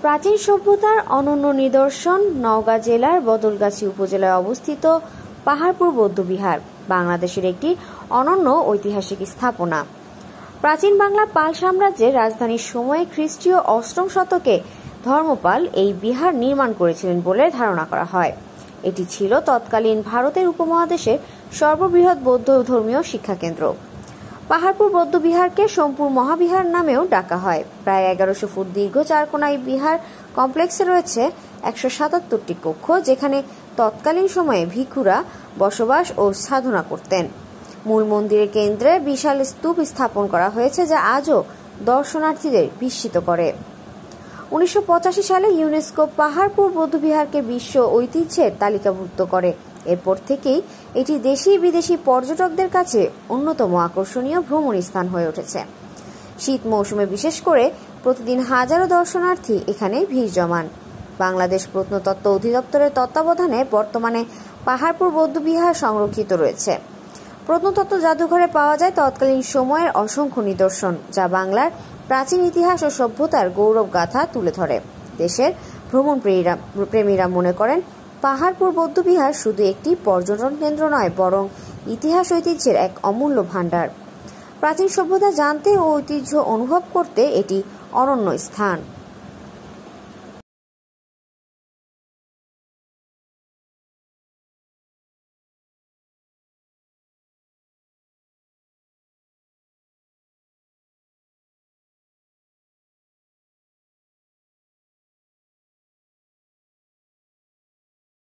প্রাচীন সভ্যতার অনন্য নিদর্শন নওগাঁ জেলার বদলগাছি উপজেলায় অবস্থিত পাহাড়পুর বৌদ্ধবিহার বাংলাদেশের একটি অনন্য ঐতিহাসিক স্থাপনা। প্রাচীন বাংলা পাল সাম্রাজ্যের রাজধানীর সময়ে খ্রিস্টীয় অষ্টম শতকে ধর্মপাল এই বিহার নির্মাণ করেছিলেন বলে ধারণা করা হয়। এটি ছিল তৎকালীন ভারতের উপমহাদেশের সর্ববৃহৎ বৌদ্ধ ধর্মীয় শিক্ষাকেন্দ্র। পাহাড়পুর বৌদ্ধবিহারকে সোমপুর মহাবিহার নামেও ডাকা হয়। প্রায় 1100 ফুট দীর্ঘ চারকোনা এই বিহার কমপ্লেক্সে রয়েছে 177টি কক্ষ, যেখানে তৎকালীন সময়ে ভিক্ষুরা বসবাস ও সাধনা করতেন। মূল মন্দিরের কেন্দ্রে বিশাল স্তূপ স্থাপন করা হয়েছে, যা আজও দর্শনার্থীদের বিস্মিত করে। 1985 সালে ইউনেস্কো পাহাড়পুর বৌদ্ধবিহারকে বিশ্ব ঐতিহ্যের তালিকাভুক্ত করে। এরপর থেকেই এটি দেশি বিদেশি পর্যটকদের কাছে অন্যতম আকর্ষণীয় ভ্রমণ স্থান হয়ে উঠেছে। শীত মৌসুমে বিশেষ করে প্রতিদিন হাজারো দর্শনার্থী এখানে ভিড় জমান। বাংলাদেশ প্রত্নতত্ত্ব অধিদপ্তরের তত্ত্বাবধানে বর্তমানে পাহাড়পুর বৌদ্ধবিহার সংরক্ষিত রয়েছে। প্রত্নতত্ত্ব জাদুঘরে পাওয়া যায় তৎকালীন সময়ের অসংখ্য নিদর্শন, যা বাংলার প্রাচীন ইতিহাস ও সভ্যতার গৌরব গাথা তুলে ধরে। দেশের ভ্রমণ প্রেমীরা মনে করেন পাহাড়পুর বৌদ্ধবিহার শুধু একটি পর্যটন কেন্দ্র নয়, বরং ইতিহাস ঐতিহ্যের এক অমূল্য ভাণ্ডার। প্রাচীন সভ্যতা জানতে ও ঐতিহ্য অনুভব করতে এটি অনন্য স্থান।